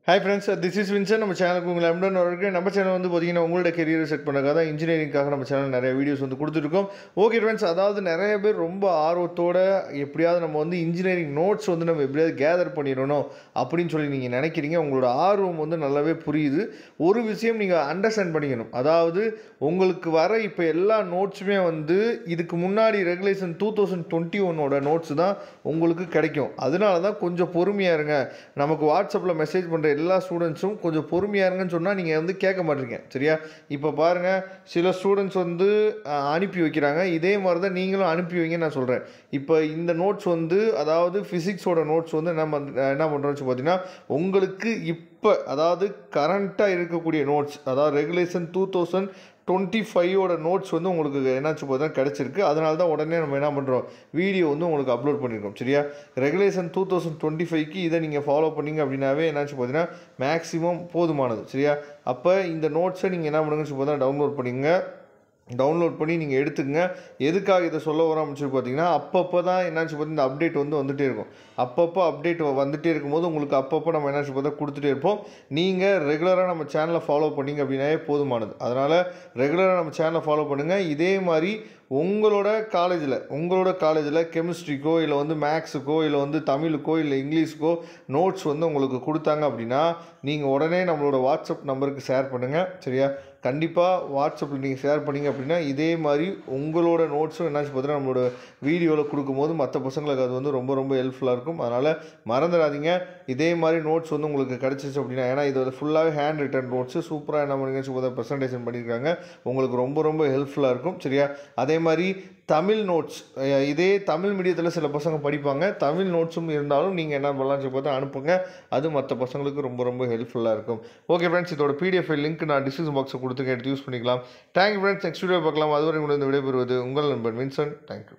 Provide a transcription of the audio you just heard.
Hi friends, this is Vincent. நம்ம சேனலுக்கு உங்களை அன்புடன் வரவேற்கிறேன். நம்ம சேனல் வந்து பார்த்தீங்கன்னா உங்களோட கெரியரை செட் பண்ணக்காக தான் இன்ஜினியரிங்காக நம்ம சேனல் நிறைய வீடியோஸ் வந்து கொடுத்துருக்கோம். ஓகே ஃப்ரெண்ட்ஸ், அதாவது நிறைய பேர் ரொம்ப ஆர்வத்தோட எப்படியாவது நம்ம வந்து இன்ஜினியரிங் நோட்ஸ் வந்து நம்ம எப்படியாவது கேதர் பண்ணிடணும் அப்படின்னு சொல்லி நீங்கள் நினைக்கிறீங்க. உங்களோட ஆர்வம் வந்து நல்லாவே புரியுது. ஒரு விஷயம் நீங்கள் அண்டர்ஸ்டாண்ட் பண்ணிக்கணும். அதாவது உங்களுக்கு வர இப்போ எல்லா நோட்ஸுமே வந்து இதுக்கு முன்னாடி ரெகுலேஷன் 2021ஓட நோட்ஸ் தான் உங்களுக்கு கிடைக்கும். அதனால தான் கொஞ்சம் பொறுமையாக இருங்க. நமக்கு வாட்ஸ்அப்பில் மெசேஜ் பண்ணுற எல்லா ஸ்டூடெண்ட்ஸும் கொஞ்சம் பொறுமையாக இருங்கன்னு சொன்னால் நீங்கள் வந்து கேட்க மாட்டீங்க. சரியா? இப்போ பாருங்கள், சில ஸ்டூடெண்ட்ஸ் வந்து அனுப்பி வைக்கிறாங்க. இதே மாதிரி தான் நீங்களும் அனுப்பி வைங்கன்னு நான் சொல்கிறேன். இப்போ இந்த நோட்ஸ் வந்து அதாவது ஃபிசிக்ஸோட நோட்ஸ் வந்து நம்ம என்ன பண்ணுறோம்னு பார்த்தீங்கன்னா உங்களுக்கு இப்போ அதாவது கரண்ட்டாக இருக்கக்கூடிய நோட்ஸ், அதாவது ரெகுலேஷன் 2025ஓட நோட்ஸ் வந்து உங்களுக்கு என்னாச்சு பார்த்தா கிடச்சிருக்கு. அதனால தான் உடனே நம்ம என்ன பண்ணுறோம், வீடியோ வந்து உங்களுக்கு அப்லோட் பண்ணியிருக்கோம். சரியா? ரெகுலேஷன் 2025க்கு இதை நீங்கள் ஃபாலோ பண்ணிங்க அப்படின்னாவே என்னாச்சு பார்த்தீங்கன்னா மேக்ஸிமம் போதுமானது. சரியா? அப்போ இந்த நோட்ஸை நீங்கள் என்ன பண்ணுங்கன்னு பார்த்தா டவுன்லோட் பண்ணிங்க. டவுன்லோட் பண்ணி நீங்கள் எடுத்துக்கங்க. எதுக்காக இதை சொல்ல வரோம் அப்படின்னு சொல்லி பார்த்தீங்கன்னா, அப்பப்போ தான் என்னாச்சு பார்த்தீங்கன்னா இந்த அப்டேட் வந்து வந்துகிட்டே இருக்கும். அப்பப்போ அப்டேட் வந்துகிட்டே இருக்கும்போது உங்களுக்கு அப்பப்போ நம்ம என்னாச்சு பார்த்தா கொடுத்துட்டே இருப்போம். நீங்கள் ரெகுலராக நம்ம சேனலை ஃபாலோ பண்ணிங்க அப்படின்னாவே போதுமானது. அதனால் ரெகுலராக நம்ம சேனலை ஃபாலோ பண்ணுங்கள். இதே மாதிரி உங்களோட காலேஜில் கெமிஸ்ட்ரிக்கோ இல்லை வந்து மேக்ஸுக்கோ இல்லை வந்து தமிழுக்கோ இல்லை இங்கிலீஷுக்கோ நோட்ஸ் வந்து உங்களுக்கு கொடுத்தாங்க அப்படின்னா நீங்கள் உடனே நம்மளோட வாட்ஸ்அப் நம்பருக்கு ஷேர் பண்ணுங்கள். சரியா? கண்டிப்பாக வாட்ஸ்அப்பில் நீங்கள் ஷேர் பண்ணிங்க அப்படின்னா இதே மாதிரி உங்களோட நோட்ஸும் என்னாச்சு பார்த்தீங்கன்னா நம்மளோட வீடியோவில் கொடுக்கும்போது மற்ற பசங்களுக்கு அது வந்து ரொம்ப ரொம்ப ஹெல்ப்ஃபுல்லாக இருக்கும். அதனால் மறந்துடாதீங்க. இதே மாதிரி நோட்ஸ் வந்து உங்களுக்கு கிடச்சிச்சு அப்படின்னா, ஏன்னா இது வந்து ஃபுல்லாகவே ஹேண்ட் ரிட்டன் நோட்ஸு சூப்பராக என்ன பண்ணுங்க ப்ரெசன்டேஷன் பண்ணியிருக்காங்க. உங்களுக்கு ரொம்ப ரொம்ப ஹெல்ப்ஃபுல்லாக இருக்கும். சரியா? அதே மாதிரி தமிழ் நோட்ஸ், இதே தமிழ் மீடியத்தில் சில பசங்க படிப்பாங்க. தமிழ் நோட்ஸும் இருந்தாலும் நீங்கள் என்ன பண்ணலாம்னு பார்த்தா அனுப்புங்க. அது மற்ற பசங்களுக்கு ரொம்ப ரொம்ப ஹெல்ப்ஃபுல்லாக இருக்கும். ஓகே ஃப்ரெண்ட்ஸ், இதோட பிடிஎஃப் லிங்க் நான் டிஸ்கிரிப்ஷன் பாக்ஸை கொடுத்து எடுத்து யூஸ் பண்ணிக்கலாம். Thank you friends. நெக்ஸ்ட் வீடியோ பார்க்கலாம். அதுவரை உங்களை விடைபெறுவது உங்கள் நண்பன் வின்சென்ட். தேங்க்யூ.